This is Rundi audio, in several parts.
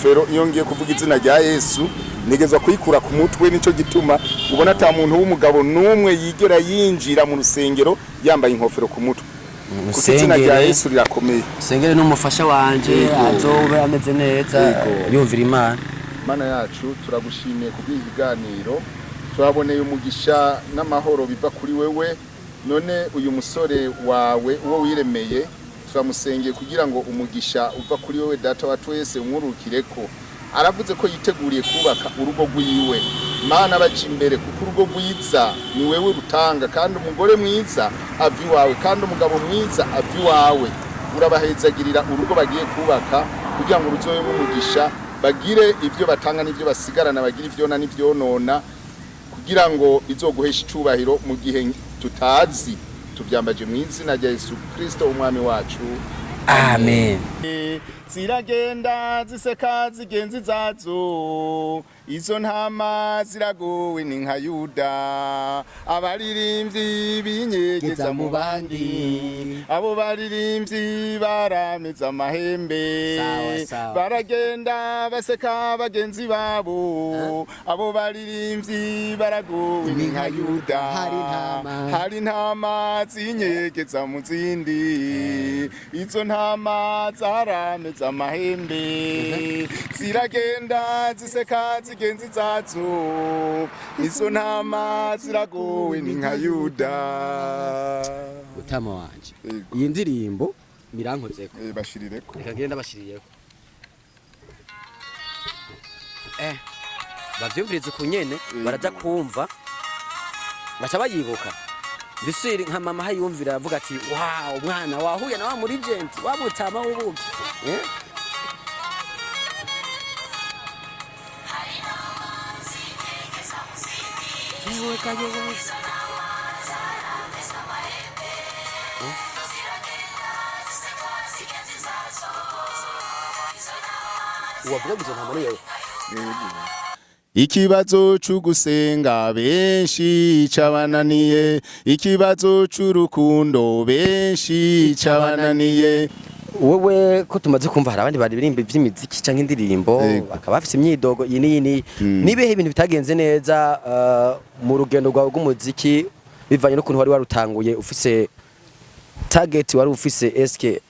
inkofero iyo ngiye kuvuga izina rya Yesu nigeza kuyikura ku mutwe, nico gituma ubona ata muntu w'umugabo numwe yigera yinjira mu rusengero yambaye inkofero ku mutwe. Izina rya Yesu rirakomeye. Sengere n'umufasha wanje azobe ameze neza yumvira Imana. Mana yacu turagushimiye kubw'ibiganiro, turaboneye umugisha n'amahoro biva kuri wewe. None uyu musore wawe uwo wiremeye turamusengeye kugira ngo umugisha uva kuri wewe data wa twese umwurukireko. Aravuze ko yiteguriye kubaka urugo rwiwe. Mana baje imbere kuko urugo rwiza ni wewe rutanga, kandi umugore mwiza avi wawe, kandi umugabo mwiza avi wawe. Urabahezagirira urugo bagiye kubaka kugira ngo ruzoye umugisha, bagire ivyo batanga n'ivyo basigarana, bagire ivyona n'ivyonona, kugira ngo bizoguhesha icubahiro mu gihe tutazi. Tubyambaje mu izina rya Yesu Kristo umwami wacu, amen. Ziragenda ziseka zigenzi zazo, izo ntama ziragowe ni nka Yuda. Abaririmbyi binyegeza mu bandi, abo baririmbyi barameza amahembe. Baragenda baseka bagenzi babo, abo baririmbyi baragowe ni nka Yuda. Hari ntama zinyegeza mu zindi, izo ntama zarameza amahembe. Ziragenda ziseka zigenzi zazo, izo ntama ziragowe ni nka Yuda. Utama wanje iyi ndirimbo mirankozeko bashirireko, reka ngenda bashirireko bavyumvirize kunyene baraja kumva baca bayibuka. Bisiri nka mama hayumvira avuga ati wow, umwana wahuye na wa muri agent wabutama ubuki Ikibazo c'ugusenga benshi cabananiye, ikibazo c'urukundo benshi cabananiye. Wewe ko tumaze kumva hari abandi baririmba ivy'imiziki canke indirimbo bakaba bafise imyidogo yini nibehe ibintu bitagenze neza mu rugendo rwawe rw'umuziki bivanye no kuntu wari warutanguye, ufise target wari ufise, eske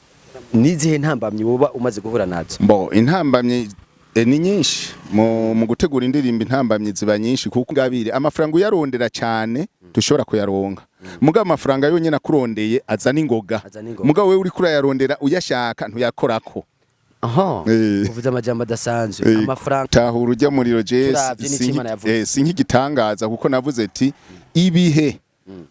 nizihe ntambamye uba umaze guhura nazo? Intambamye ni nyinshi mu gutegura indirimbo. Intambamye ziba nyinshi kuko ngabire amafaranga uyarondera cyane dushobora kuyaronka, mugabo amafaranga yonyene akurondeye azana ingoga, mugabo wewe uri kurayarondera uyashaka ntuyakorako. Uvuze amajambo adasanzwe. Amafaranga tahura ujya muri roje sinkigitangaza kuko navuze ati ibihe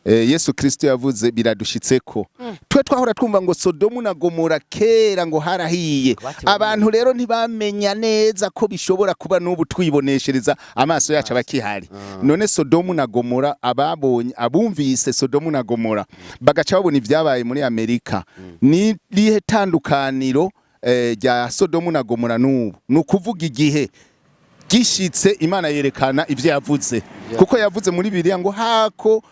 Yesu Kristo yavuze biradushitseko. Twe twahora twumva ngo Sodomu na Gomora kera ngo harahiye, abantu rero ntibamenya neza ko bishobora kuba n'ubu twiboneshereza amaso yacu abakihari. None Sodomu na Gomora ababonye abumvise Sodomu na Gomora bagaca babona ivyabaye muri Amerika, ni rihe tandukaniro rya Sodomu na Gomora n'ubu? Nukuvuga igihe gishitse Imana yerekana ivyo yavuze, kuko yavuze muri Bibiliya ngo hako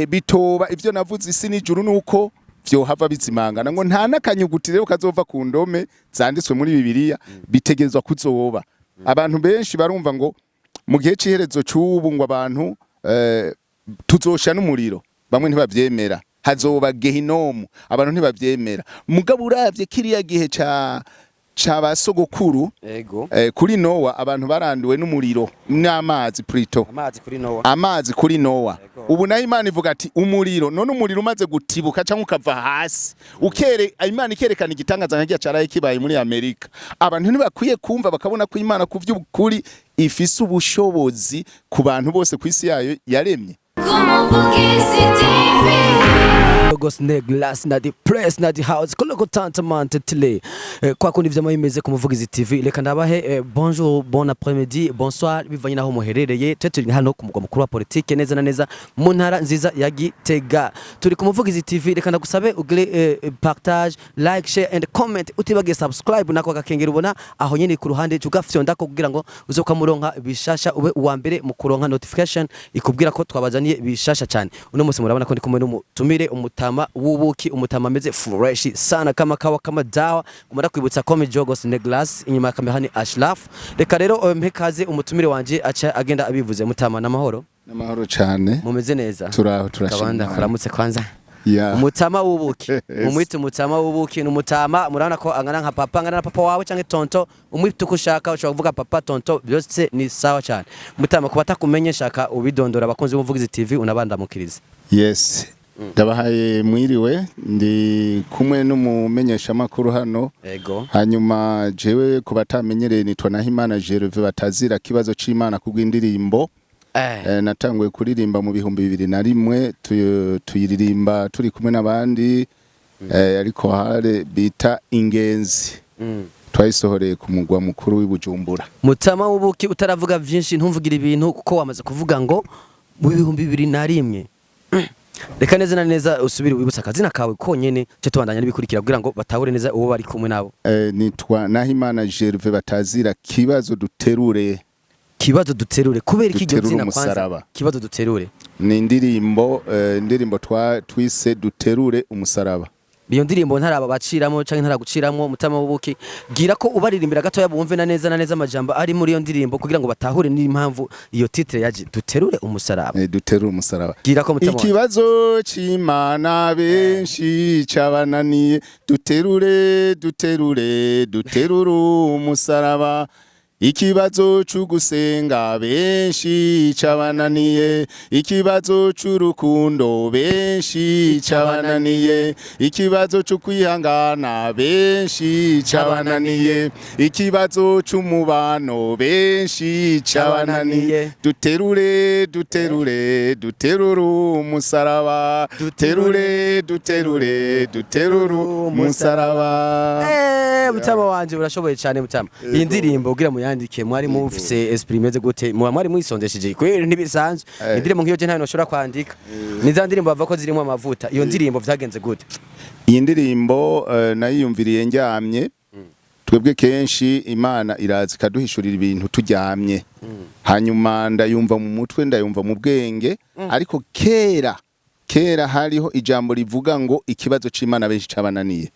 bitoba ivyo navuze isi n'ijuru nuko vyo hava bizimangana, ngo nta nakanyuguti rero kazova ku ndome zanditswe muri Bibiliya bitegerezwa kuzoba. Abantu benshi barumva ngo mu gihe c'iherezo c'ubu ngo abantu tuzosha n'umuriro, bamwe ntibavyemera, hazoba gehinomu, abantu ntibavyemera. Mugabo uravye kiriya gihe c'abasogokuru kuri Nowa abantu baranduwe n'umuriro n'amazi, plutôt amazi kuri Nowa. Ubu nayo Imana ivuga ati umuriro, none umuriro umaze gutibuka cyangwa ukava hasi Imana ikerekana igitangaza nka cyaraye kibaye muri Amerika. Abantu ntibakwiye kumva bakabona ko Imana kuvy'ukuri ifise ubushobozi ku bantu bose ku isi yayo yaremye. Logos Neglas na the press na the house koloko tantamante tele kwa kundi vyama bimeze ku Muvugizi TV. Reka ndabahe bonjour, bon après-midi, bonsoir bivanye naho muherereye. Turi hano ku mugwa mukuru wa politique neza na neza mu ntara nziza ya Gitega. Turi ku Muvugizi TV. Reka ndagusabe ugire partage, like, share and comment, utibage subscribe nako gakengera ubona aho nyene ku ruhande ugafyonda ko kugira ngo uzoka muronka bishasha, ube uwa mbere mu kuronka notification ikubwira ko twabazaniye bishasha cyane. Uno munsi murabona ko ndi kumwe n'umutumire umutama w'ubuki, umutama ameze fresh sana kama kawa kama dawa. Kumara kwibutsa ko Jogos Neglas inyuma ya kamera ni Ashraf. Reka rero mpekaze umutumire wanje aca agenda abivuze. Mutama n'amahoro? N'amahoro cyane. Mumeze neza? Turaho turashimira. Kabanda kuramutse kwanza. Yeah. Umutama w'ubuki. Umwite umutama w'ubuki n'umutama murabona ko angana nka papa, angana na papa wawe canke tonto. Umwite uko ushaka, ushobora kuvuga papa tonto, byose ni sawa cyane. Umutama kuba atakumenye shaka ubidondora abakunzi b'umuvugizi TV unabandamukiriza. Yes. Ndabahaye mwiriwe, ndi kumwe n'umumenyesha makuru hano. Ego. Hanyuma jewe kubatamenyereye nitwa Nahimana Aririmvye batazira kibazo c'Imana kubw'indirimbo. Natanguye kuririmba mu 2001 tuyiririmba turi kumwe n'abandi ariko hare bita ingenzi. Twayisohoreye ku mugwa mukuru w'Ibujumbura. Mutama w'ubuki utaravuga byinshi ntumvugira ibintu kuko wamaze kuvuga ngo mu 2001. Reka neza na neza usubire wibutsa akazina kawe konyene cyo tubandanya nibikurikira kugira ngo batahure neza uwo bari kumwe nabo. Nitwa Nahimana Aririmvye batazira kibazo duterure. Kibazo duterure kubera iki iryo zina kwanza? Kibazo duterure ni indirimbo twise duterure umusaraba. Iyo ndirimbo ntaraba baciramo canke ntaraguciramo Mutama w'ubuki gira ko ubaririmbira gato yabumve na neza amajambo ari muri iyo ndirimbo kugira ngo batahure n'impamvu iyo titre yaje duterure umusaraba. Duterure umusaraba. Gira ko Mutama ikibazo c'Imana benshi cabananiye duterure umusaraba. Ikibazo c'ugusenga benshi cabananiye, ikibazo c'urukundo benshi cabananiye, ikibazo c'ukwihangana benshi cabananiye, ikibazo c'umubano benshi cabananiye. Duterure umusaraba. Duterure umusaraba. Mutama wanje urashoboye cyane Mutama. Iyi ndirimbo ugira muyandike mwari mufise esprit meze gute mwari mwisondesheje kweri ntibisanzwe. Indirimbo nkiyo je nta noshora kwandika. Niza ndirimbo bava ko zirimo amavuta. Iyo ndirimbo vyagenze gute? Iyi ndirimbo nayiyumviriye njyamye. Twebwe kenshi Imana irazi kaduhishurira ibintu tujyamye. Hanyuma ndayumva mu mutwe ndayumva mu bwenge ariko kera hariho ijambo rivuga ngo ikibazo c'Imana benshi cabananiye.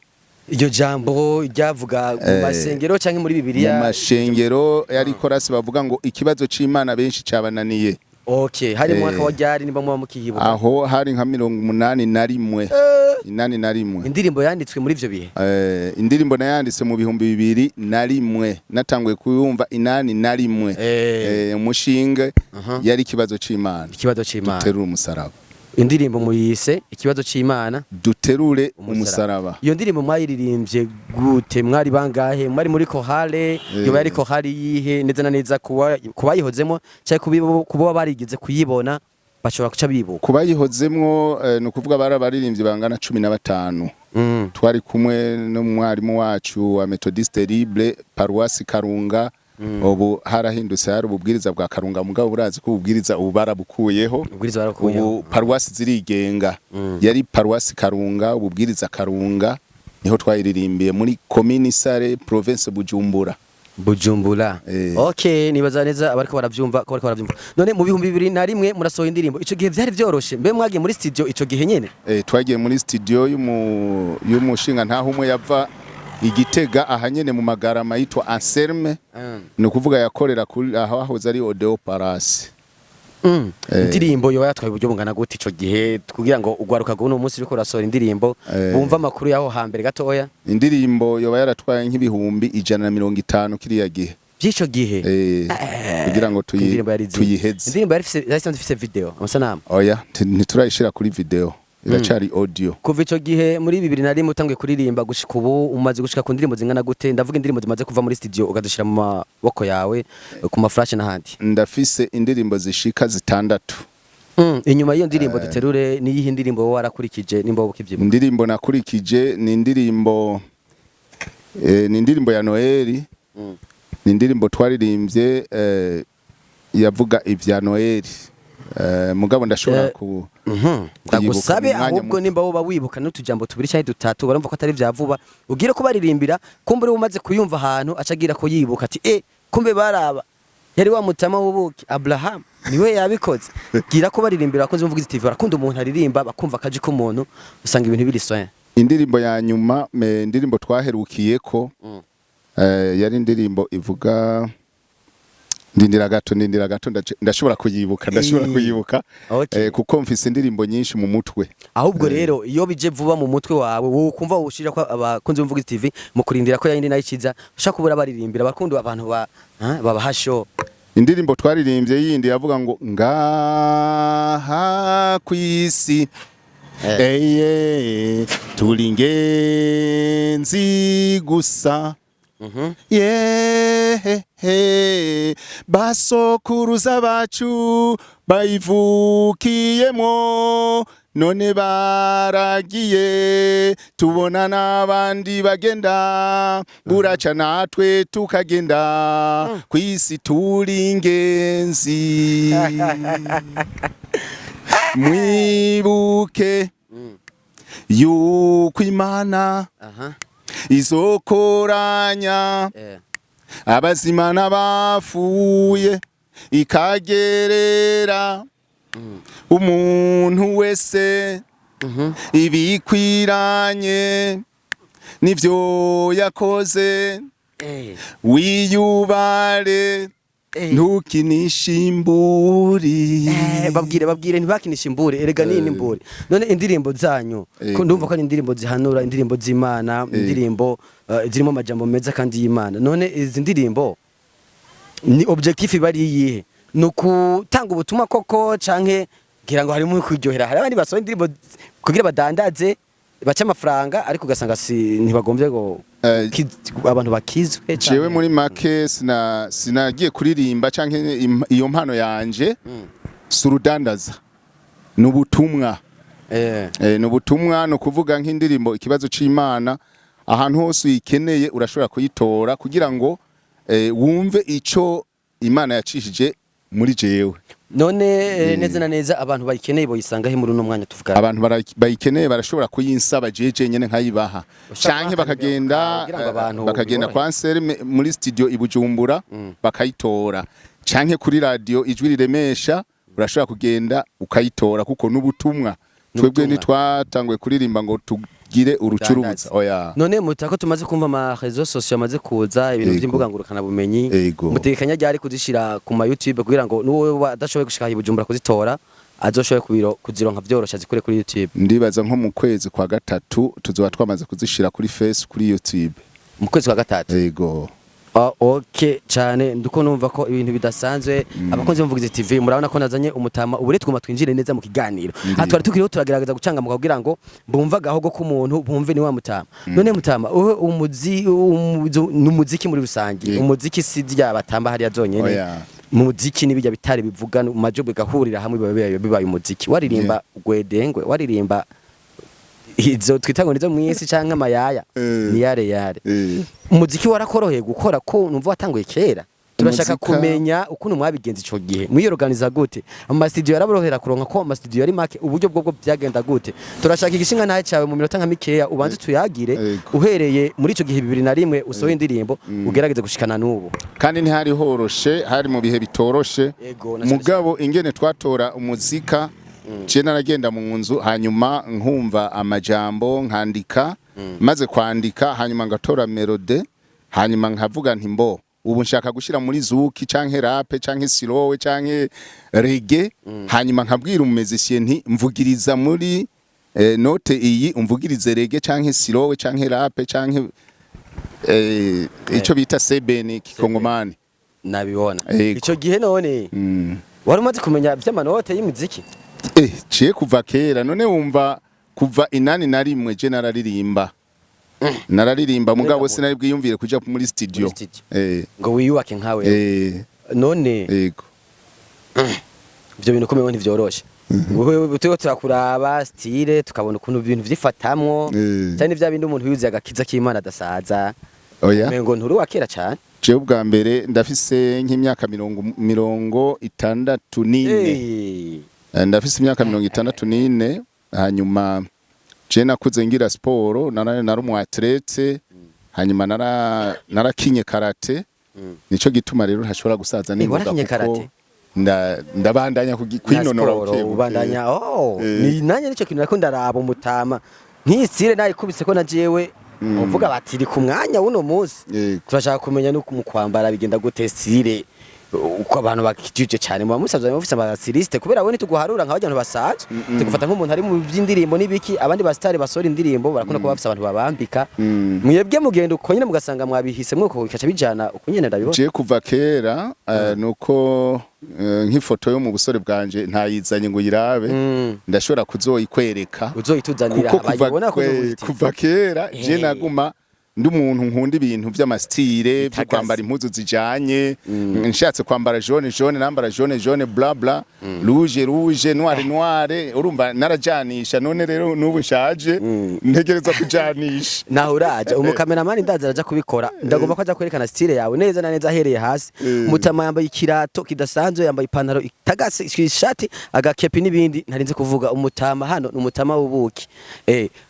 Iryo jambo ryavuga mu masengero canke muri Bibiliya? Mu mashengero yari korasi bavuga ngo ikibazo c'Imana benshi cabananiye. Okay, hari mwaka wa ryari niba mwa mukiyibuka? Aho hari nka 81. 81. Indirimbo yanditswe muri ivyo bihe? Indirimbo nayanditse mu 2001 natanguye kuyumva 81. Umushinge yari ikibazo c'Imana. Ikibazo c'Imana. Duterure umusaraba. Indirimbo muyise ikibazo c'Imana duterure umusaraba. Iyo ndirimbo mwayiririmbye gute? Mwari bangahe? Mwari muri kohale? Yoba yari kohale yihe neza na neza kubayihozemo cyangwa kuba barigize kuyibona bashobora kuca bibuka? Kubayihozemo no kuvuga barabaririmbye bangana 15. Twari kumwe n'umwarimu wacu wa Methodiste Libre Paroisse Karunga. Ubu harahindutse hari ububwiriza bwa Karunga mugabo urazi ko ububwiriza ubu barabukuyeho. Ubu Paroisse zirigenga. Yari Paroisse Karunga, ububwiriza Karunga niho twayiririmbiye muri commune Sare province Bujumbura. Okay, nibaza neza abariko baravyumva. None mu 2001 murasohoye indirimbo. Ico gihe vyari vyoroshe. Mbe mwagiye muri studio ico gihe nyene? Twagiye muri studio y'umushinga ntaho umwe yava Igitega ahanyene mu magarama yitwa Anselme. No kuvuga yakorera kuri aho ahoze ari Odeo Palace. Indirimbo yo yatwaye uburyo bungana gute ico gihe kugira ngo ugwaruka go no munsi riko rasohora indirimbo bumva makuru yaho hambere gatoya? Indirimbo yo yaratwaye nk'ibihumbi 150 kiriya gihe. By'ico gihe kugira ngo tuyiheze. Indirimbo yari ifise video amasanamu? Oya ntiturayishira kuri video. Iracari audio. Kuva ico gihe muri 2001 utangiye kuririmba gushika ubu umaze gushika ku ndirimbo zingana gute? Ndavuga indirimbo zimaze kuva muri studio ugadushira mu maboko yawe ku ma flash n'ahandi. Ndafise indirimbo zishika 6. Inyuma y'iyo ndirimbo duterure ni yihe ndirimbo warakurikije nimba ukivyibuka? Indirimbo nakurikije ni indirimbo ya Noel. Ni indirimbo twaririmbye yavuga ivya Noel. Mugabo ndashobora ku ndagusabe ahubwo nimba woba wibuka n'utujambo tubiri cyane dutatu barumva ko atari vyavuba ugire ko baririmbira kumbe umaze kuyumva ahantu acagira ko yibuka ati kumbe baraba yari wa Mutama w'ubuki Abraham niwe yabikoze gira ko baririmbira abakunzi b'umuvugizi TV barakunda umuntu aririmba bakumva akaji k'umuntu usanga ibintu biri soin. Indirimbo ya nyuma indirimbo twaherukiye ko yari indirimbo ivuga ndindira gato ndashobora kuyibuka Okay. kuko mfise indirimbo nyinshi mu mutwe. Ahubwo rero iyo bije vuba mu mutwe wawe wowe kumva woshira ko abakunzi b'umuvugizi TV mu kurindira ko yindi nayikiza ushaka kubura baririmbira bakunda abantu babahasho. Indirimbo twaririmbye yindi yavuga ngo ngaha kwisi eye tulingenzi gusa yehe basokuruza bacu bayivukiyemo none baragiye tubona n'abandi bagenda buraca natwe tukagenda kwisi tulingenzi mwibuke yuko Imana izokoranya abazima n'abafuye ikagerera umuntu wese ibikwiranye nivyo yakoze wiyubare ntukinishimburi babwire ntibakinishimbure erega ni imbure none indirimbo zanyu ko ndumva ko ari indirimbo zihanura indirimbo z'Imana indirimbo zirimo amajambo meza kandi y'Imana none izi ndirimbo ni objectif bari yihe no kutanga ubutumwa koko canke ngira ngo harimo kwiryohera hari abandi basohoye indirimbo kugira badandaze baca amafaranga ariko ugasanga ntibagombye ngo abantu bakizwe jewe muri make sinagiye kuririmba canke iyo mpano yanje surudandaza n'ubutumwa n'ubutumwa no kuvuga nk'indirimbo ikibazo c'Imana ahantu hose uyikeneye urashobora kuyitora kugira ngo wumve ico Imana yacishije muri jewe none neza na neza abantu bayikeneye boyisanga he muri uno mwanya tuvuga abantu bayikeneye barashobora kuyinsaba jeje nyene nkayibaha canke bakagenda kwa Nsere muri studio ibujumbura bakayitora canke kuri radio ijwi riremesha urashobora kugenda ukayitora kuko n'ubutumwa twebwe nitwatangwe kuririmba ngo tugire urucurubuza oya none mutako tumaze kumva ama réseaux sociaux amaze kuza ibintu by'imbuga ngurukana bumenyi mutekanya ryari kuzishira ku ma YouTube kugira ngo nuwo adashoboye gushika ibujumbura kuzitora azoshoboye kuzironka vyorosha zikure kuri YouTube ndibaza nko mu kwezi kwa gatatu tuzoba twamaze kuzishira kuri Face kuri YouTube mu kwezi kwa gatatu yego okay cyane nduko numva ko ibintu bidasanzwe abakunzi b'umuvugizi TV murabona ko nazanye umutama ubure twuma twinjire neza mu kiganiro atwari tukiriho turagerageza gucanga mu kugira ngo bumvaga aho go kumuntu bumve ni wa mutama none mutama umuziki muri rusangi umuziki sidya batamba hari yazonyene muziki nibijya bitari bivuga mu majobwe gahurira hamwe bibaye umuziki waririmba gwedengwe waririmba izo twitangwa nizo mwisi canke amayaya ni yare umuziki warakoroheye gukora ko numva watanguye kera turashaka kumenya ukuntu mwabigenza ico gihe mwiyorganiza gute ama studio yaraborohera kuronka ko ama studio yari make uburyo bwo byagenda gute turashaka igishinga nahe cyawe mu minota nka mikeya ubanze tuyagire uhereye muri ico gihe 2001 usohoye indirimbo ugerageze gushikana n'ubu kandi ntihari horoshe hari mu bihe bitoroshe mugabo ingene twatora umuzika je naragenda mu nzu hanyuma nkumva amajambo nkandika maze kwandika hanyuma ngatora melody hanyuma nkavuga nti mbo ubu nshaka gushira muri zuki canke rap canke silowe canke reggae hanyuma nkabwira umuzicien nti mvugiriza muri note iyi umvugirize reggae canke silowe canke rap canke ico bita sebeni kikongomani nabibona ico gihe none wari umaze kumenya by'amanote y'imiziki ciye kuva kera none wumva kuva inani na rimwe je nararirimba mugabo sinari bwiyumvire kuja muri studio ngo wiyubake nkawe none yego ivyo bintu kumenya ntivyoroshe wewe turakuraba style tukabona ukuntu ibintu vyifatamwo cyane vya bindi umuntu yuzuye agakiza k'Imana adasaza mengo nturi wa kera cyane je ubwa mbere ndafise nk'imyaka 64 ndafise imyaka 64 hanyuma je nakuze ngira sport nari umu athlete hanyuma narakinye karate nico gituma rero ntashobora gusaza n'ingoga kuko ndabandanya kwinonora ubandanya ni nanye nico kintu nako ndaraba umutama nk'isire nayikubise ko na jewe uvuga bati iri ku mwanya wuno munsi turashaka kumenya no kwambara bigenda gute style uko abantu bakijije cyane mu musaza bafise abasiliste kubera we ntituguharura nk'abantu basanzwe tugufata nk'umuntu ari mu by'indirimbo n'ibiki abandi ba star basora indirimbo barakunda kuba bafise abantu babambika mwebwe mugenda uko nyine mugasanga mwabihise mwuko bikaca bijana uko nyine ndabibona je kuva kera nuko nk'ifoto yo mu busore bwanje ntayizanye ngo yirabe ndashobora kuzoyikwereka uzoyituzanira abayibona kuva kera je naguma ndi umuntu nkunda ibintu by'amastile byo kwambara impuzu zijanye nshatse kwambara jaune nambara jaune bla bla rouge noire urumva narajanisha none rero nubu nshaje ntegereza kujanisha naho uraje umukameraman ndaza araja kubikora ndagomba ko aja kwerekana style yawe neza na neza ahereye hasi umutama yambaye ikirato kidasanzwe yambaye ipantaro itagase ishati agakepi n'ibindi ntarinze kuvuga umutama hano n'umutama w'ubuki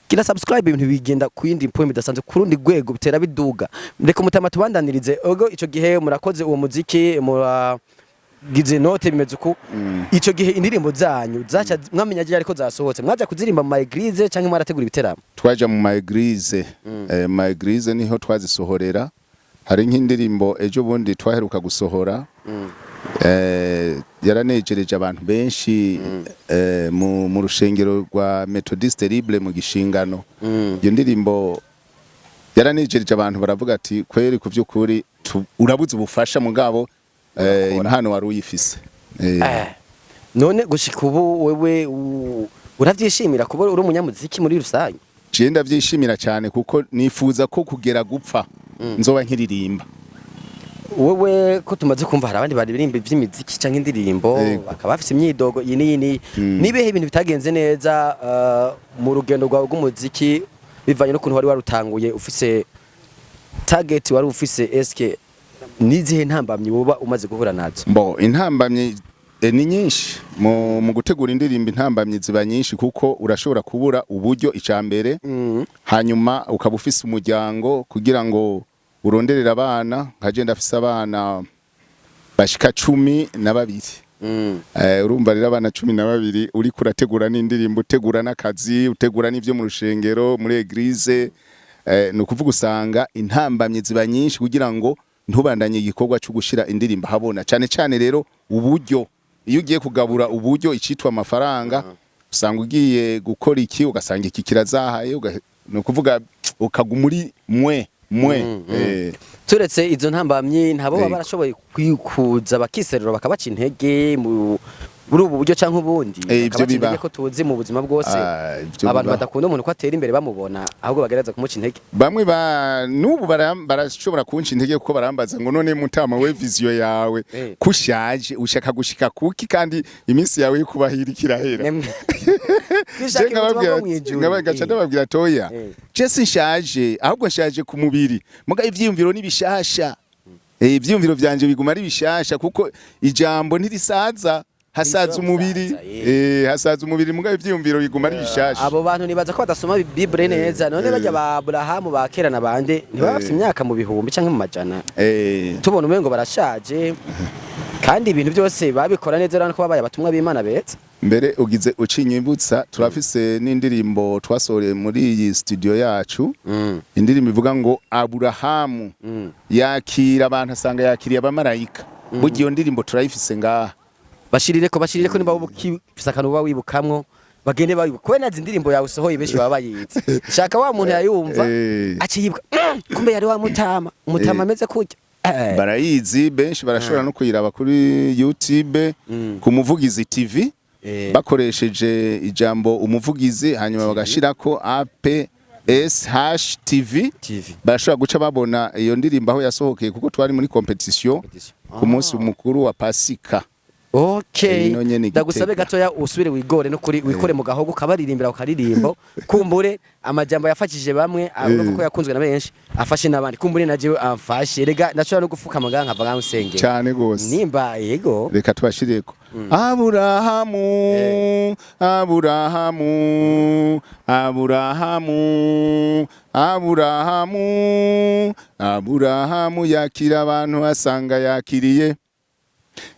kila subscribe ibintu bigenda kuyindi point bidasanzwe kurundi gwego bitera biduga reka umutama tubandanirize ogo ico gihe murakoze uwo muziki gize note bimeze uko ico gihe indirimbo zanyu zaca mwamenya je ariko zasohotse mwaje kuzirimba mu my eglise canke mwarategura ibiteramo twaja mu my eglise my eglise niho twazisohorera hari nk'indirimbo ejo bundi twaheruka gusohora yaranejereje abantu benshi mu rushengero rwa Methodiste Libre mu Gishingano iyo ndirimbo yaranejereje abantu baravuga ati kweri ku by'ukuri urabuze ubufasha mugabo impano wari uyifise none gushika ubu wewe uravyishimira kuba uri umunyamuziki muri rusange je ndavyishimira cyane kuko nifuza ko kugera gupfa nzoba nkiririmba wewe ko tumaze kumva hari abandi baririmba ivy'imiziki canke indirimbo bakaba bafise imyidogo yini nibehe ibintu bitagenze neza mu rugendo rwawe rw'umuziki bivanye no kuntu wari warutanguye ufise target wari ufise eske nizihe ntambamye uba umaze guhura nazo intambamye ni nyinshi mu gutegura indirimbo intambamye ziba nyinshi kuko urashobora kubura uburyo icambere hanyuma ukaba ufise umuryango kugira ngo uronderera abana nkaje ndafise abana bashika 12 urumva rero abana 12 uri kurategura n'indirimbo utegura n'akazi utegura n'ivyo mu rushengero muri eglise no kuvuga usanga intambamye ziba nyinshi kugira ngo ntubandanye igikorwa cyo gushira indirimbo habona cyane rero uburyo iyo ugiye kugabura uburyo icitwa amafaranga usanga ugiye gukora iki ugasanga iki kirazahaye no kuvuga ukagumuri mwe turetse izo ntambamye ntabo baba barashoboye kwikuza bakiserura bakabaca intege muri ubu buryo canke ubundi ivyo biba ko tuzi mu buzima bwose abantu badakunda umuntu ko atera imbere bamubona ahubwo bagereza kumuca intege bamwe nubu barashobora kunca intege kuko barambaza ngo none mutama we vision yawe kushaje ushaka gushika kuki kandi iminsi yawe y'ukubahira ikirahera ngabaga ndababwira toya je sinshaje ahubwo nshaje ku mubiri muga ivyiyumviro nibishasha ivyiyumviro vyanje biguma ari bishasha kuko ijambo ntirisaza hasaza umubiri mugabe ivyiyumviro biguma ari bishasha abo bantu nibaza ko badasoma Bible neza none bajya ba Abrahamu ba kera nabande ntibafite imyaka mu bihumbi canke mu majana tubona umengo barashaje kandi ibintu byose babikora neza rano ko babaye abatumwa b'Imana beza mbere ugize ucinyibutsa turafise n'indirimbo twasoreye muri iyi studio yacu indirimbo ivuga ngo Abrahamu yakira abantu asanga yakiriye abamarayika bugiyo ndirimbo turayifise ngaha bashirire ko niba ubufisa akantu uba wibukamwo bagende bayibuka we nazi indirimbo yawe usohoye benshi baba bayizi shaka wa muntu yayumva aciyibuka kumbe yari wa umutama ameze kurya barayizi benshi barashobora no kuyiraba kuri YouTube ku Muvugizi TV bakoresheje ijambo umuvugizi hanyuma bagashirako SFA-TV barashobora guca babona iyo ndirimbo aho yasohokeye kuko twari muri competition ku munsi mukuru wa Pasika. Okay, ndagusabe gatoya usubire wigore no kuri wikore mu gahogo kabaririmbira ukaririmbo kumbure amajambo yafashije bamwe avuga ko yakunzwe na benshi afashe nabandi kumbure naje amfashe rega ndashobora no gufuka amaganga nkava ngamusenge cyane gose nimba yego reka tubashireko Aburahamu Aburahamu yakira abantu asanga yakiriye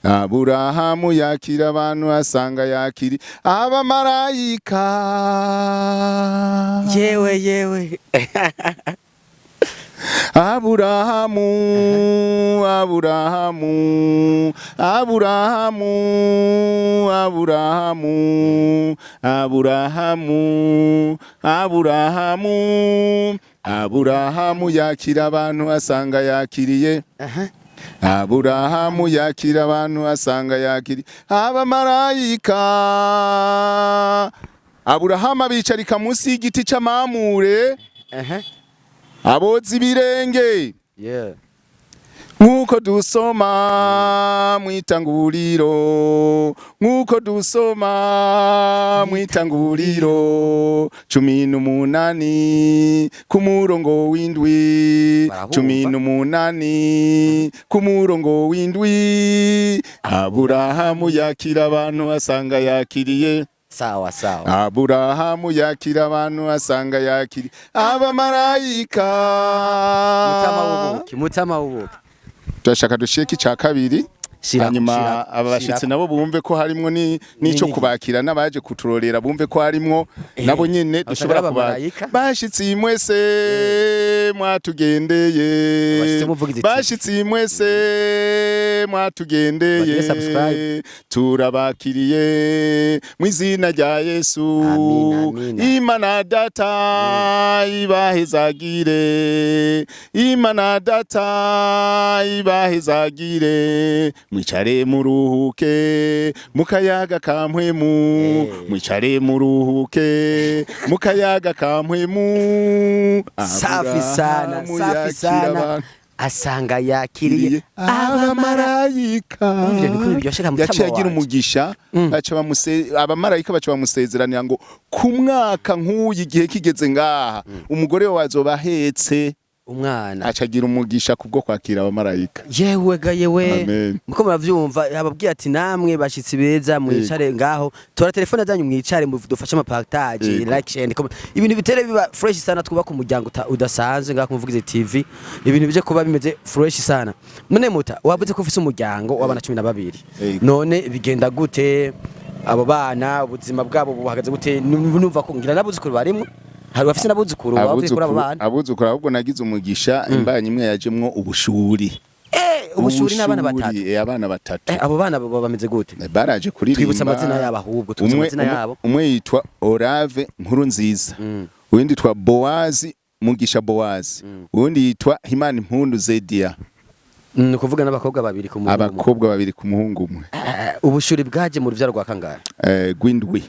Aburahamu yakira abantu asanga yakiri abamarayika. yewe Aburahamu yakira abantu asanga yakiriye. Aburahamu yakira abantu asanga yakiri abamarayika. Aburahamu abicarika munsi y'igiti c'amamure, aboza ibirenge. Nk'uko dusoma mw'itanguriro, 18 ku murongo w'indwi, 18 ku murongo w'indwi. Aburahamu yakira abantu asanga yakiriye. Sawa. Aburahamu yakira abantu asanga yakiri abamarayika. Mutama wubuki. Turashaka dushike icya kabiri, hanyuma abashitsi nabo bumve ko harimwo nico kubakira, n'abaje kuturorera bumve ko harimwo nabo nyene dushobora kubakira. Bashitsi mwese mwatugendeye, bashitsi mwese mwatugendeye, turabakiriye mw'izina rya Yesu. Imana data ibahezagire, Imana data ibahezagire. Mwicare muruhuke mukayaga kampwemu, mwicare muruhuke mukayaga kampwemu. Safi sana. Asanga yakiriye abamarayika. Yaciye agira umugisha, abamarayika baca bamusezeranira ngo ku mwaka nk'uyu igihe kigeze ngaha umugore we wazoba ahetse umwana, acagira umugisha kubwo kwakira abamarayika. yewe muko muravyumva, yababwiye ati namwe bashitsi beza mwicare ngaho, tora telefone zanyu mwicare dufashe amapartage, like share, ibintu bitere biba fresh sana, twubaka umuryango udasanzwe ngaho kumuvugize TV, ibintu bije kuba bimeze fresh sana. None muta wavuze ko ufise umuryango w'abana 12, none bigenda gute abo bana, ubuzima bwabo buhagaze gute? Numva ko ngira nabuzukuru barimwe, hari bafise nabuzukuru bavuye kuri abo bana. Abuzukuru ahubwo nagize umugisha, imbanye imwe yajemwo ubushuri. Ubushuri n'abana batatu. Abana batatu. Abo bana bameze gute? Baraje kuririmba. Twibutsa amazina yabo ahubwo, twibutsa amazina yabo. Umwe yitwa Orave Nkurunziza, uwundi yitwa Boazi Mugisha Boazi, uwundi yitwa Himana Impundu Zedia. Kuvuga n'abakobwa babiri ku muhungu. Abakobwa babiri ku muhungu umwe. Ubushuri bwaje mu ruvyaro rwa kangahe? Gwindwi.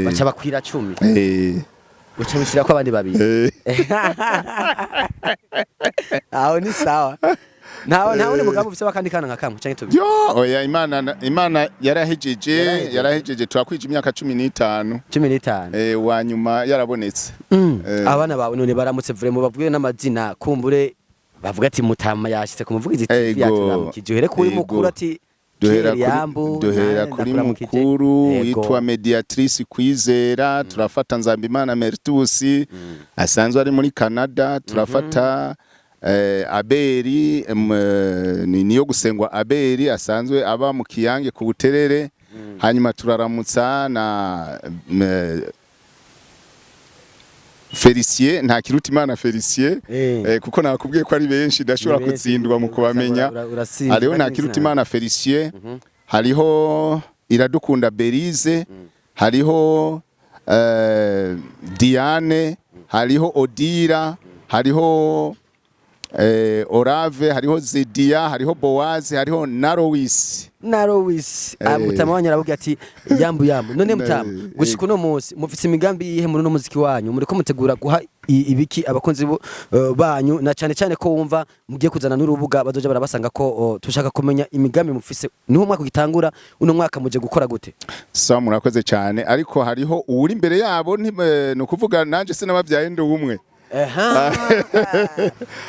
Baca bakwira 10. Uca bishira ko abandi babiri. Aho ni sawa. Ntawe mugabo ufise bakandi kana nka kamwe canke tubi. Oya, Imana yarahejeje twakwije imyaka 15. Wanyuma yarabonetse. Abana bawe none baramutse vraiment bavuye n'amazina, kumbure bavuga ati Mutama yashitse kumuvugiza TV yaturamukije, uhere kuri mukuru ati duhera kuri mukuru yitwa Mediatrice Kwizera, turafata Nzambimana Mertusi asanzwe ari muri Canada, turafata Aberi niyo gusengwa Aberi asanzwe aba mu Kiyange ku Buterere, hanyuma turaramutsa na Felicien, nta kiruta Imana Felicien, kuko nakubwiye ko ari benshi ndashobora kutsindwa mu kubamenya. Hariho nta kiruta Imana Felicien, hariho Iradukunda Berize, hariho Diane, hariho Odira, hariho Orave, hariho Zedia, hariho Boazi, hariho Narowis. Mutama wanyu aravuga ati yambu. None Mutama, gushika uno munsi mufise imigambi yihe muri no muziki wanyu? Muriko mutegura guha ibiki abakonzi banyu, na cyane ko wumva mugiye kuzana n'urubuga bazoja barabasanga ko tushaka kumenya imigambi mufise, niho mwaka gitangura uno mwaka muje gukora gute? Murakoze cyane, ariko hariho uri imbere yabo, no kuvuga nanje sinabavyaye ndo umwe.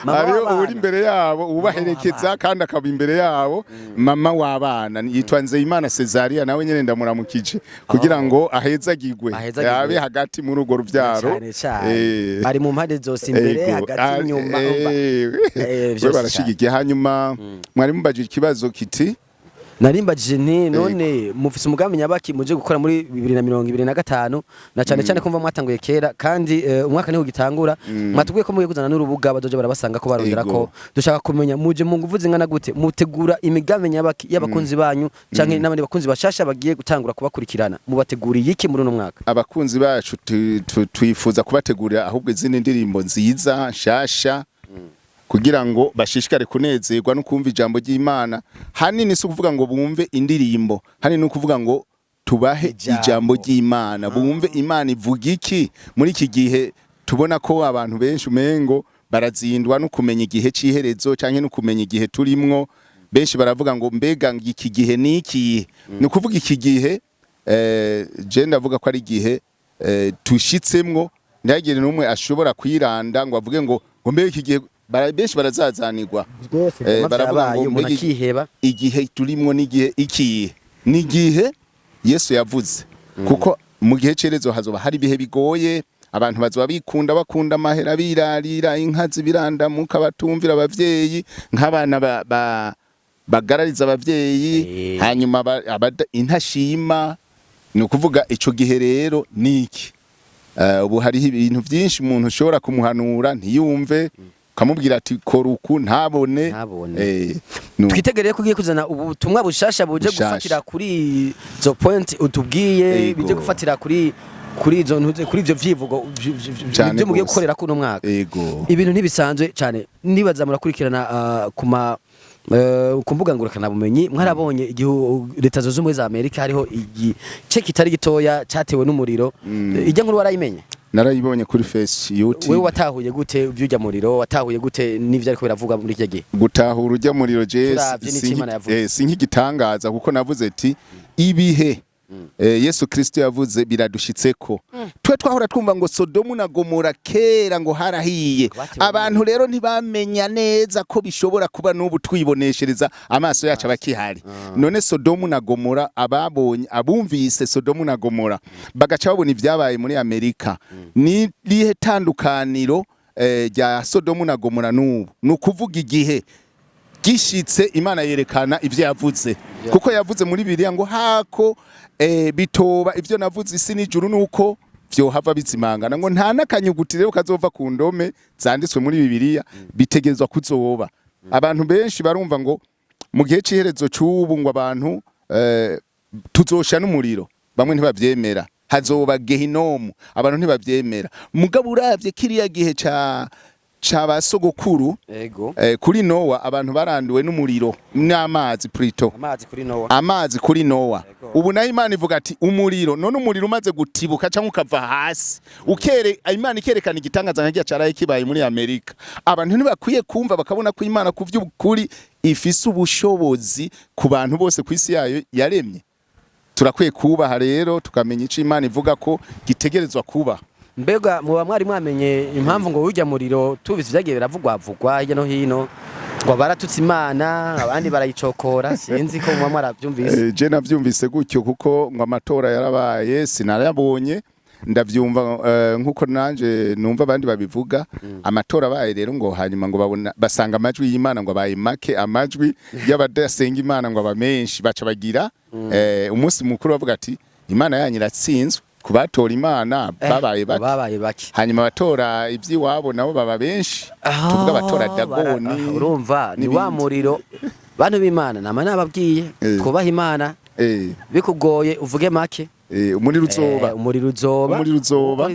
Hariho uri imbere yabo ubaherekeza kandi akaba imbere yabo, mama w'abana yitwa Nzeyimana Cesaria, nawe nyene ndamuramukije kugira ngo ahezagirwe yabe hagati muri urwo ruvyaro. Bari mu mpande zose, imbere hagati inyuma, we barashigikiye. Hanyuma mwari mubajije ikibazo kiti narimbajije nti none mufise umugambi nyabaki muje gukora muri 2025 na cyane cyane kumva mwatanguye kera kandi umwaka niho gitangura mwatubwiye ko mugiye kuzana n'urubuga badoje barabasanga ko barondera ko dushaka kumenya muje mu nguvu zingana gute mutegura imigambi nyabaki y'abakunzi banyu canke n'abandi bakunzi bashasha bagiye gutangura kubakurikirana mubateguriye iki muri uno mwaka abakunzi bacu twifuza kubategurira ahubwo izindi ndirimbo nziza nshasha kugira ngo bashishikare kunezerwa no kumva ijambo ry'Imana hanini si kuvuga ngo bumve indirimbo hanini no kuvuga ngo tubahe ijambo ry'Imana bumve Imana ivuga iki muri iki gihe tubona ko abantu benshi umengo barazindwa no kumenya igihe ciherezo canke no kumenya igihe turimwo benshi baravuga ngo mbega iki gihe niki ni kuvuga iki gihe je ndavuga ko ari igihe tushitsemwo ndagire numwe ashobora kwiranda ngo avuge ngo mbega iki gihe benshi barazazanirwa baravuga ngo umuntu akiheba igihe turimwo n'igihe ikihe n'igihe Yesu yavuze kuko mu gihe cerezo hazoba hari bihe bigoye abantu bazoba bikunda bakunda amahera birarira inka zibirandamuka batumvira abavyeyi nk'abana bagarariza abavyeyi hanyuma intashima ni ukuvuga ico gihe rero niki ubu hari ibintu byinshi umuntu ushobora kumuhanura ntiyumve kamubwira ati koruku ntabone twitegereye ko ugiye kuzana ubutumwa bushasha buje gufatira kuri zo point utubwiye bije gufatira kuri ivyo vyivugo byo mugiye gukorera kuno mwaka ibintu ntibisanzwe cyane nibaza murakurikirana kuma kumbuga ngurukana bumenyi mwarabonye igihe leta zunze ubumwe za Amerika hariho igice kitari gitoya cyatewe n'umuriro ijya nkuru warayimenye narayibonye kuri YouTube wewe watahuye gute byujya muriro watahuye gute n'ivyo ariko biravuga muri iki gihe gutahura ujya muriro je sinkigitangaza kuko navuze ati ibihe Yesu Kristo yavuze biradushitseko twe twahora twumva ngo Sodomu na Gomora kera ngo harahiye abantu rero ntibamenya neza ko bishobora kuba n'ubu twiboneshereza amaso yacu abakihari none Sodomu na Gomora abumvise Sodomu na Gomora bagaca babona ivyabaye muri Amerika ni rihe tandukaniro rya Sodomu na Gomora n'ubu nukuvuga igihe gishitse Imana yerekana ivyo yavuze kuko yavuze muri Bibiliya ngo hako bitoba ivyo navuze isi n'ijuru nuko vyo hava bizimangana ngo nta nakanyuguti rero kazova ku ndome zanditswe muri Bibiliya bitegerezwa kuzoba abantu benshi barumva ngo mu gihe ciherezo cy'ubu ngo abantu tuzosha n'umuriro bamwe ntibavyemera hazoba gehinomu abantu ntibavyemera mugabo uravye kiriya gihe c'abasogokuru kuri Nowa abantu baranduwe n'umuriro n'amazi plutôt amazi kuri Nowa ubu nayo Imana ivuga ati umuriro none umuriro umaze gutibuka cyangwa ukava hasi Imana ikerekana igitangaza nka cyaraye kibaye muri Amerika abantu ntibakwiye kumva bakabona ko Imana kuvy'ukuri ifise ubushobozi ku bantu bose ku isi yayo yaremye turakwiye kubaha rero tukamenya ico Imana ivuga ko gitegerezwa kuba mbega muba mwari mwamenye impamvu ngo ujya muriro tubise byagiye biravugwa hirya no hino ngo baratutse Imana abandi barayicokora sinzi ko muba mwarabyumvise je navyumvise gutyo kuko ngo amatora yarabaye sinarabonye ndavyumva nkuko nanje numva abandi babivuga amatora abaye rero ngo hanyuma ngo babona basanga amajwi y'Imana ngo abaye make amajwi y'abadasenga Imana ngo abamenshi baca bagira umunsi mukuru bavuga ati Imana yanyiratsinzwe kubatora Imana babaye bake hanyuma batora ivy'iwabo nabo baba benshi tuvuga batora Dagoni urumva ni wa muriro bantu b'Imana nama nababwiye kubaha Imana bikugoye uvuge make umuriro uzoba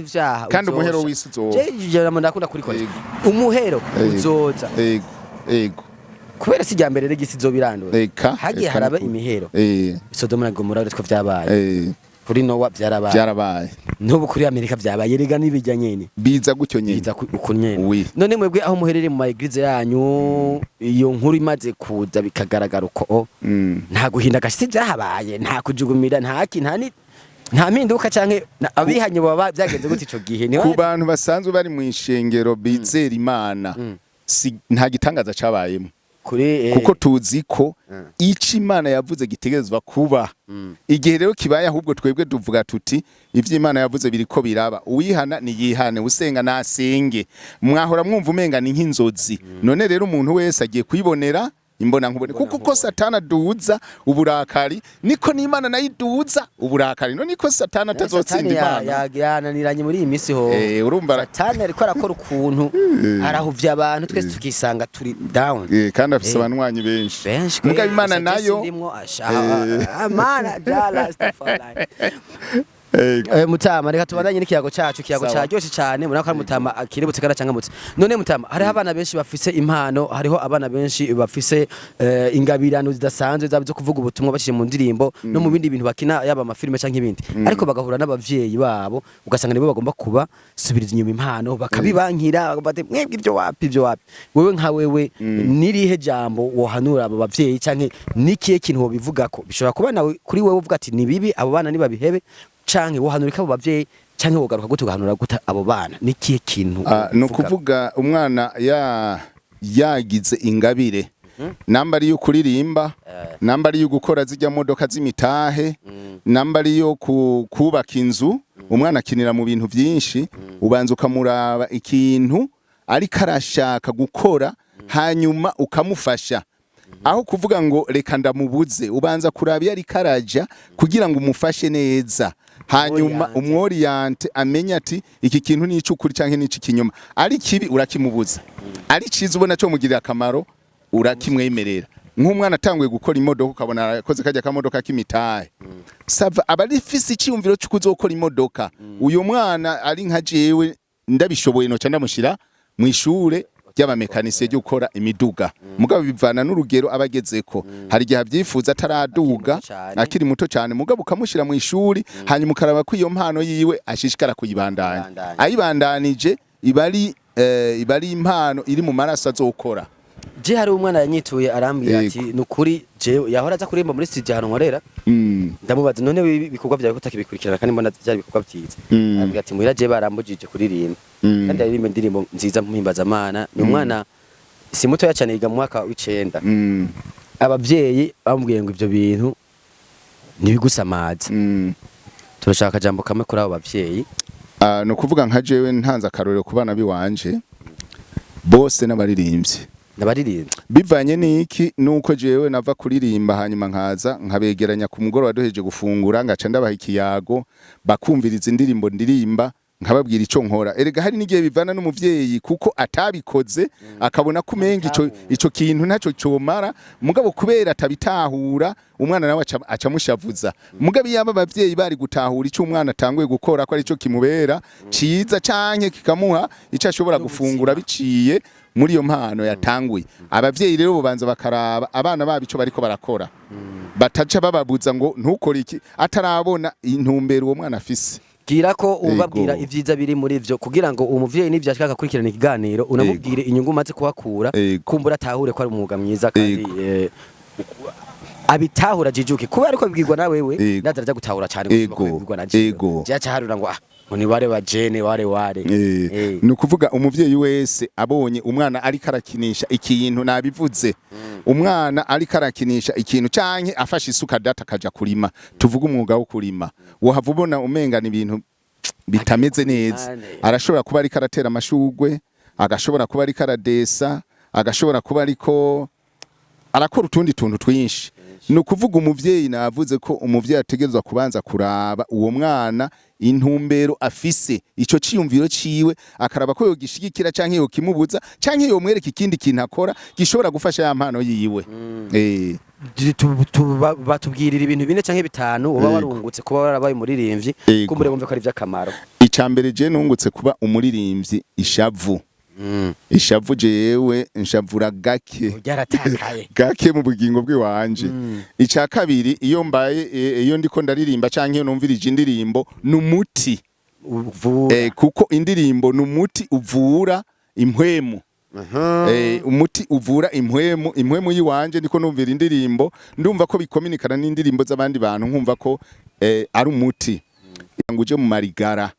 kandi umuhero w'isi uzoba je ndakunda kurikora umuhero uzoza ego kubera si ryambere regisi zobirandura hagiye haraba imihero Sodoma na Gomora rero vyabaye kuri Nowa byarabaye n'ubu kuri Amerika byabaye rega nibijya nyene biza gutyo nyene biza uko nyene none mwebwe aho muherere mu maegrize yanyu iyo nkuru imaze kuza bikagaragara uko nta guhinda gashitse byahabaye nta kujugumira nta mpinduka canke abihanye baba byagenze gute ico gihe ku bantu basanzwe bari mu ishengero bizera Imana nta gitangaza cabayemo kuko tuzi ko ico Imana yavuze gitegerezwa kuba igihe rero kibaye ahubwo twebwe tuvuga tuti ivyo Imana yavuze biriko biraba uwihana ni yihane usenga nasenge mwahora mwumva umenga ni nk'inzozi none rero umuntu wese agiye kwibonera imbona nkubone kuko uko satana aduza uburakari niko n'Imana nayo iduza uburakari no niko satana atazotsinda Imana yananiranye muri iyi minsi ho urumva satana ariko arakora ukuntu arahuvya abantu twese tukisanga turi down kandi afise abanwanyi benshi muga Imana nayo amana jala stafalai Mutama reka tubandanye n'ikiyago cyacu cyaryoshe cyane murako ari Mutama akiributse kana cangamutse none Mutama hariho abana benshi bafise impano hariho abana benshi bafise ingabirano zidasanzwe zo kuvuga ubutumwa bashije mu ndirimbo no mu bindi bintu bakina yaba amafilme canke ibindi ariko bagahura n'abavyeyi babo ugasanga nibo bagomba kuba subiriza inyuma impano bakabibankira bate mwebwe ivyo wapi wewe nka wewe nirihe jambo wohanura abo bavyeyi canke nikiye kintu wobivugako bishobora kuba nawe kuri wewe uvuga ati ni bibi abo bana nibabihebe canke wohanurika abo bavyeyi canke wogaruka gute ugahanura gute abo bana nikiye kintu no kuvuga umwana yagize ingabire namba ari yo kuririmba namba ari yo gukora zijya modoka z'imitahe namba ari yo kubaka inzu umwana akinira mu bintu byinshi ubanza ukamuraba ikintu ariko arashaka gukora hanyuma ukamufasha aho kuvuga ngo reka ndamubuze ubanza kuraba iyo ariko araja kugira ngo umufashe neza hanyuma umworiyante amenya ati iki kintu ni icukuri canke ni ikinyoma ari kibi urakimubuza ari ciza ubona cyo mugirira akamaro urakimwemerera nk'umwana atanguye gukora imodoka ukabona yakoze kajya kamodoka kimitahe sava abari fisi cyumviro cyo kuzokora imodoka uyo mwana ari nka jewe ndabishoboye no cyane ndamushira mu ishure ry'abamekanisiye ryo gukora imiduga mugabo bivana n'urugero abagezeko hari gihe abyifuza ataraduga akiri muto cyane mugabo ukamushira mu ishuri hanyuma ukaraba ko iyo mpano yiwe ashishikara kuyibandanya ayibandanije ibari impano iri mu maraso azokora je hari umwana yanyituye arambwira ati nukuri je yahora aza kurimba muri studio hano nkorera ndamubaza none bikorwa byawe kutakibikurikirana kandi mbona byari bikorwa byiza arambwira ati muhira je barambujije kuririmba kandi aririmba indirimbo nziza mpimbaza amana ni umwana si muto ya cyane yiga mu mwaka w'9 abavyeyi bambwiye ngo ivyo bintu nibigusamaza turashaka jambo kamwe kuri abo bavyeyi no kuvuga nka jewe ntanza akarorero ku bana biwanje bose n'abaririmbyi bivanye niki nuko jewe nava kuririmba hanyuma nkaza nkabegeranya ku mugoroba duheje gufungura ngaca ndabaha ikiyago bakumviriza indirimbo ndirimba nkababwira ico nkora erega hari nigiye bivana n'umuvyeyi kuko atabikoze akabona kumenga ico kintu ntaco cyomara mugabo kubera atabitahura umwana nawe acamushavuza mugabo yaba abavyeyi bari gutahura ico umwana atanguye gukora ko ari cyo kimubera ciza canke kikamuha ico ashobora gufungura biciye muri iyo mpano yatanguye abavyeyi rero bobanza bakaraba abana babo ico bariko barakora bataca bababuza ngo ntukore iki atarabona intumbero uwo mwana afise gira ko ubabwira ivyiza biri muri ivyo kugira ngo umuvyeyi nivyo ashaka kurikirana ikiganiro unamubwire inyungu maze kuhakura kumbura tahure ko ari umwuga mwiza kandi abitahura jijuke kuba ariko bibwirwa na wewe ndazaraja gutahura cyane kubwirwa na jijuke cyaca harura ngo ni ware bajene ware ni ukuvuga umuvyeyi wese abonye umwana ari karakinisha ikintu nabivuze umwana ari karakinisha ikintu canke afashe isuka data kaja kurima tuvuga umwuga wo kurima wohava ubona umengana ibintu bitameze neza arashobora kuba ari karatera amashugwe agashobora kuba ari karadesa agashobora kuba ariko arakora utundi tuntu twinshi ni ukuvuga umuvyeyi navuze ko umuvyeyi ategerezwa kubanza kuraba uwo mwana intumbero afise ico ciyumviro ciwe akaraba ko yogishigikira canke yokimubuza canke yomwereka ikindi kintu akora gishobora gufasha ya mpano yiwe batubwirira ibintu bine canke bitanu uba warungutse kuba warabaye umuririmbyi kumbure wumve ko ari vy'akamaro icambere je nungutse kuba umuririmbyi ishavu ishavu jewe nshavura gake mu bugingo bw'iwanje ica kabiri iyo mbaye iyo ndiko ndaririmba canke iyo numvirije indirimbo numuti kuko indirimbo numuti uvura impwemu umuti uvura impwemu yiwanje ndiko numvira indirimbo ndumva ko bikominikana n'indirimbo z'abandi bantu nkumva ko ari umuti nguje mu marigara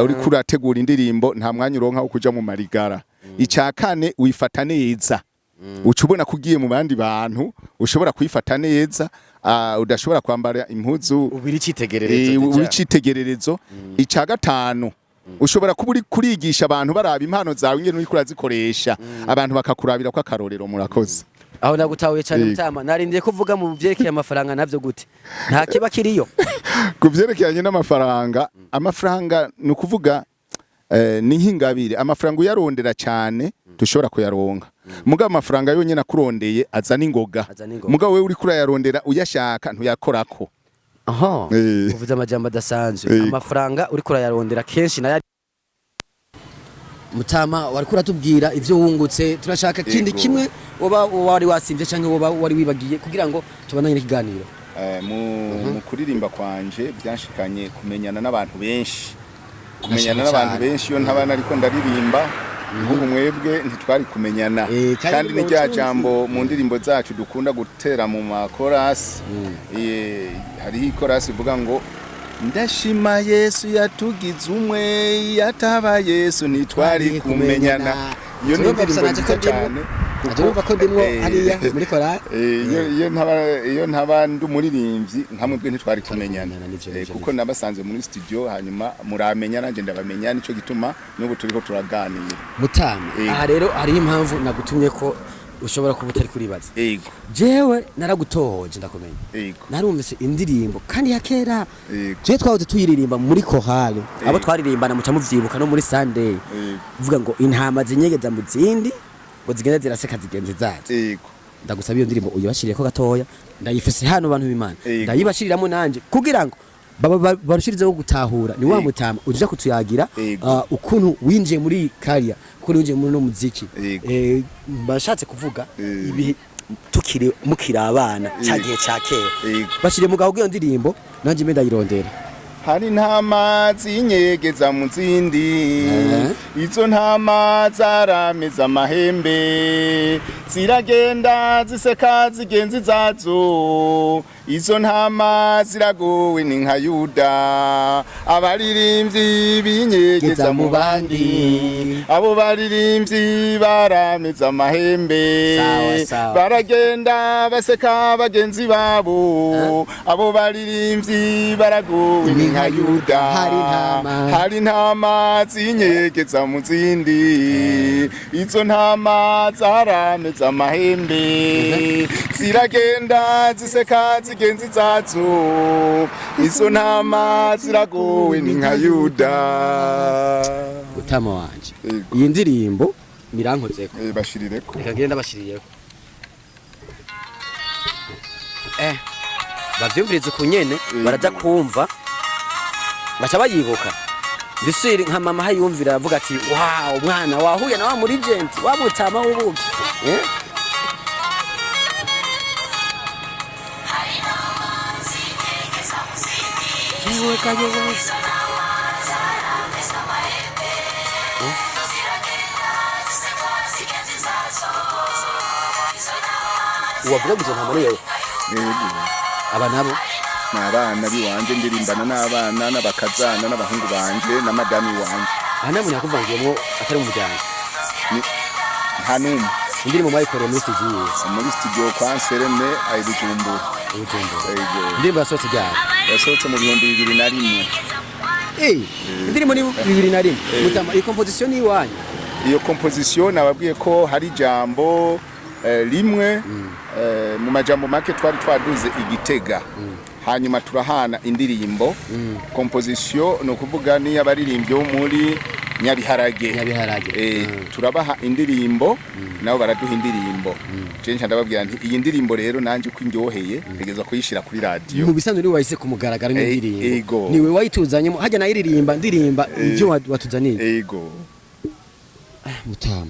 uri kurategura indirimbo nta mwanya uronka wo kuja mu marigara ica kane wifata neza ucubona kugiye mu bandi bantu ushobora kwifata neza udashobora kwambara impuzu ubiricitegererezo ica gatanu ushobora kuba uri kurigisha abantu baraba impano zawe ingene uri kurazikoresha abantu bakakurabira ko akarorero murakoze aho nagutahuye cyane Mutama narindiye kuvuga mu byerekeye amafaranga navyo gute nta kiba kiriyo ku byerekeranye amafaranga ni ukuvuga ni nk'ingabire amafaranga uyarondera cyane dushobora kuyaronka muga amafaranga yonyine akurondeye azana ingoga muga wewe uri kurayarondera uyashaka ntuyakorako aha uvuze amajambo adasanzwe amafaranga uri kurayarondera kenshi na Mutama wari kuratubwira ivyo wungutse turashaka kindi kimwe wari wasimvye canke wari wibagiye kugira ngo tubananye ikiganiro mu kuririmba kwanje byanshikanye kumenyana n'abantu benshi iyo ntabana ariko ndaririmba nk'ubu mwebwe ntitwari kumenyana kandi ni rya jambo mu ndirimbo zacu dukunda gutera mu makorasi hariho ikorasi ivuga ngo ndashima Yesu yatugize umwe yataba Yesu ntitwari kumenyana iyo ni indirimbo nziza cyane urumva ko ndimwo hariya muri korali iyo ntaba ndi umuririmbyi nkamwe bwe ntitwari kumenyana kuko nabasanze muri studio hanyuma muramenya nanje ndabamenya nico gituma n'ubu turiko turaganira Mutama aha rero hariho impamvu nagutumye ko ushobora kuba utari kuribaza jewe naragutohoje ndakomenya narumvise indirimbo kandi ya kera je twahoze tuyiririmba muri korali abo twaririmbana muca muvyibuka no muri Sunday uvuga ngo intama zinyegeza mu zindi ngo zigenda ziraseka zigenze zazo ndagusaba iyo ndirimbo uyibashiriye ko gatoya ndayifise hano abantu b'Imana ndayibashiriramo nanje kugira ngo barushirizeho gutahura ni wa Mutama uja kutuyagira ukuntu winjiye muri kariya ukuntu winjiye muri no muziki bashatse kuvuga ibi tukiri mukira abana cyagiye cyakera bashiriye mugaho iyo ndirimbo nanje mbe ndayirondera hari ntama zinyegeza mu zindi izo ntama zarameza amahembe ziragenda ziseka zigenzi zazo izo ntama ziragowe ni nka Yuda abaririmbyi binyegeza mu bandi abo baririmbyi barameza amahembe baragenda baseka bagenzi babo abo baririmbyi baragowe ni nka Yuda hari ntama zinyegeza mu zindi izo ntama zarameza amahembe ziragenda ziseka zigenzi zazo izo ntama ziragowe ni nka Yuda Mutama wanje iyi ndirimbo mirankozeko bashirireko reka ngende ndabashirireko bavyumvirize kunyene baraja kumva bacha bayibuka bisiri nka mama hayumvira avuga ati wow umwana wahuye na wa muri agent wa Mutama w'ubuki Yewe kajewe wavuga ngo nta muri yewe abanabo n'abana biwanje ndirimbana n'abana n'abakazana n'abahungu banje na madami wanje ana muntu yakuvangiyemo atari umujyana nta numwe indirimbo mwayikoreye muri studio kwa Serene ayibijumbu indirimbo yasohotse mu 2001 indirimbo ni 2001 Mutama iyi composition ni iwanyu iyo composition nababwiye ko hari jambo rimwe mu majambo make twari twaduze igitega hanyuma turahana indirimbo composition no kuvuga ni abaririmbyo muri Nyabiharage turabaha indirimbo nabo baraduha indirimbo cenje ndababwira nti iyi ndirimbo rero nanje ko indyoheye ntegeza kuyishira kuri radio mu bisanzwe ni wahise kumugaragara n'indirimbo niwe wayituzanyemo hajya nayiririmba ndirimba ibyo watuzaniye Mutama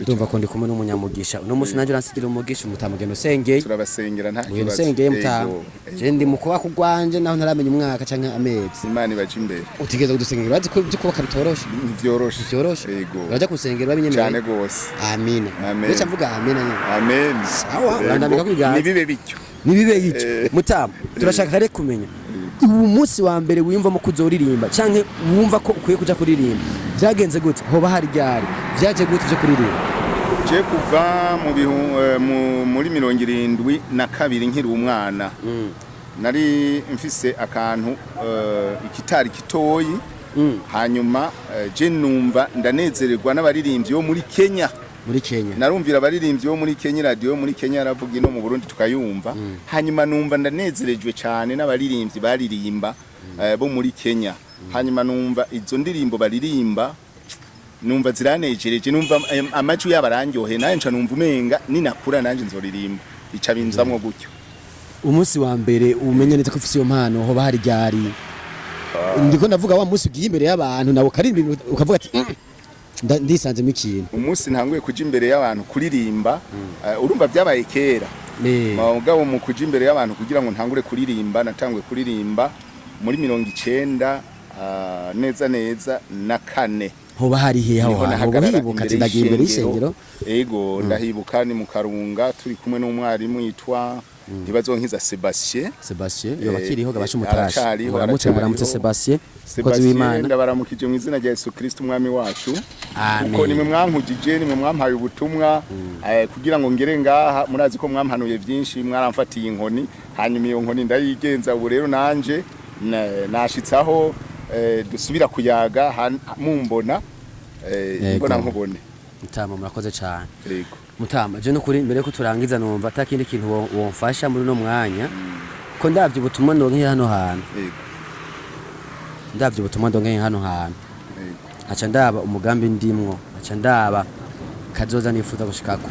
ndumva ko ndi kumwe n'umunyamugisha uno munsi nanje uransigira umugisha Mutama gendo sengeye turabasengera nta kibazo sengeye Mutama je ndi mukuba kugwanje naho ntaramenya umwaka canke amezi Imana ibaje imbere utigeze kudusengera bazi ko byo kubaka bitoroshe byoroshe baje kusengera babinyemereye cyane gose amina becha mvuga amina nyine amen sawa ndandika kwiga nibibe bityo Mutama turashaka rero kumenya ubu munsi wa mbere wiyumvamo kuzoririmba canke wumva ko ukwiye kuja kuririmba byagenze gute hoba hari ryari byaje gute byo kuririmba je kuva muri 72 nkiri umwana nari mfise akantu ikitari kitoyi hanyuma je numva ndanezererwa n'abaririmbyi bo muri Kenya muri Kenya narumvira abaririmbyi bo muri Kenya, radio muri Kenya yaravuga no mu Burundi tukayumva. Hanyuma numva ndanezerejwe cyane n'abaririmbyi baririmba bo muri Kenya. Hanyuma numva izo ndirimbo baririmba numva ziranejereje, numva amajwi y'abarangyohe, naye nca numva umenga ninakura nanje nzoririmba, ica binzamwo gutyo. Umunsi wa mbere umenye neza ko ufise iyo mpano ho bahari ryari? Ndiko ndavuga wa munsi ugiye imbere y'abantu nawe karirimba ukavuga ati ndisanze mu kintu. Umunsi ntanguye kuja imbere y'abantu kuririmba, urumva byabaye kera. Mugabo mu kuja imbere y'abantu kugira ngo ntangure kuririmba, natanguye kuririmba muri 90 neza na 4. Hoba hari he aho hibuka zindagiye imbere y'isengero? Ego ndahibuka ni mu Karunga turi kumwe n'umwarimu yitwa Ntibazonkiza Sebastien yoba kiriho gabasha umutarashi. Muramutse Sebastien kozi w'Imana. Ndabaramukije mu izina rya Yesu Kristo umwami wacu. Kuko nimwe mwankujije, nimwe mwampaye ubutumwa kugira ngo ngere ngaha. Murazi ko mwampanuye byinshi, mwaramfatiye inkoni, hanyuma iyo nkoni ndayigenza. Ubu rero nanje nashitsaho dusubira kuyaga mumbona mbona nkubone. Mutama murakoze cyane. Yego Mutama je no kuri mbere ko turangiza numva atakindi kintu womfasha muri no mwanya ko ndavye ubutumwa ndonke hano hantu. Yego Ndavye ubutumwa ndonke hano hantu. Aca ndaba umugambi ndimwo, aca ndaba kazoza nifuza gushikako.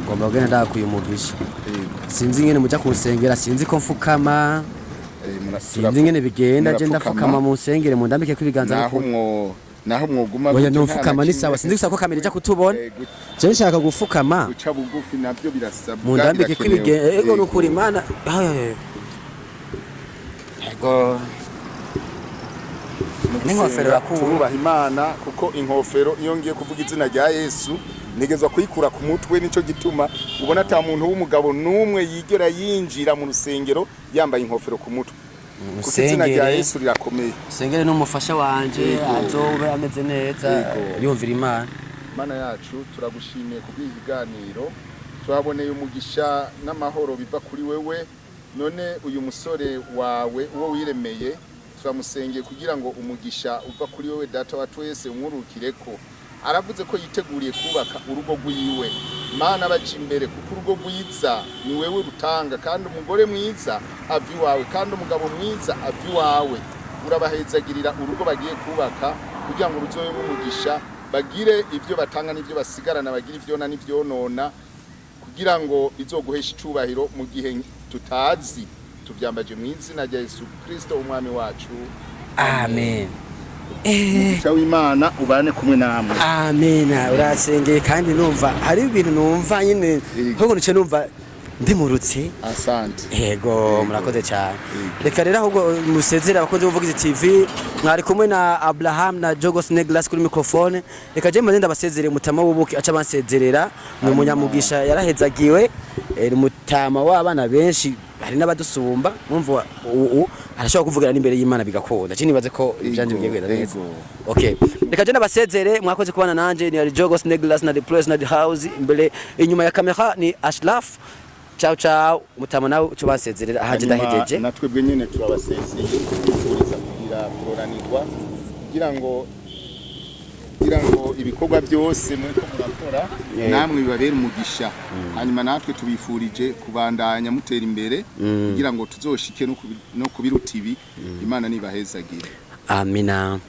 Ngomba kugenda ndakuye umugisha. Sinzi ngene muja kunsengera, sinzi ko mfukama. Sinzi ngene bigenda je ndafukama mu nsengere mu ndambike kwibiganza naho mwoguma oya ndufukama ni sawa, sinzi gusa ko kamera ija kutubona. Je nshaka gufukama guca bugufi navyo birasabwa mu ndambike kwibigenda. Ego nukuri Imana ego n'inkofero yakubaha Imana, kuko inkofero iyo ngiye kuvuga izina rya Yesu nigezwa kuyikura ku mutwe. Nico gituma ubona ata muntu w'umugabo numwe yigera yinjira mu rusengero yambaye inkofero ku mutwe. Kuko izina rya Yesu rirakomeye. Sengere n'umufasha wanje azobe ameze neza yumvira Imana. Mana yacu turagushimiye kubw'ibiganiro, twaboneye umugisha n'amahoro biva kuri wewe. None uyu musore wawe uwo wiremeye turamusengeye kugira ngo umugisha uva kuri wewe data wa twese umwurukireko. Aravuze ko yiteguriye kubaka urugo rwiwe. Mana baje imbere, kuko urugo rwiza ni wewe rutanga, kandi umugore mwiza avi wawe, kandi umugabo mwiza avi wawe. Urabahezagirira urugo bagiye kubaka kugira ngo ruzobe umugisha, bagire ibyo batanga n'ibyo basigarana, bagire ibyo na n'ibyo nona, kugira ngo izoguhesha icubahiro mu gihe tutazi. Tubyambaje mu izina rya Yesu Kristo umwami wacu. Amen. Umugisha w'Imana ubane kumwe namwe. Amen. Urasengeye kandi numva hari ibintu numva nyine ahubwo nice numva ndimurutse. Asante. Yego murakoze cyane. Reka rero ahubwo musezera abakozi b'Umuvugizi TV, mwari kumwe na Abraham na Jogos Neglas kuri microphone. Reka je mazenda basezerere Mutama w'ubuki aca bansezerera mu munyamugisha yarahezagiwe. Mutama w'abana benshi hari n'abadusumba, numva arashobora kuvugira n'imbere y'Imana bigakunda. Cyo nibaze ko ibyanje bigiye kwenda neza. Okay. Reka je nabasezere, mwakoze kubana nanje, ni Jogos Neglas na the place na the house. Imbere inyuma ya kamera ni Ashraf. Ciao ciao. Mutama nawe cyo basezerera ahaje ndahejeje. Natwebwe nyene turabasezeye kuriza kugira kuroranirwa kugira ngo ibikorwa byose muriko murakora namwe bibabera umugisha. Hanyuma natwe tubifurije kubandanya mutera imbere kugira ngo tuzoshike no kubiruta ibi. Imana nibahezagire. Amina.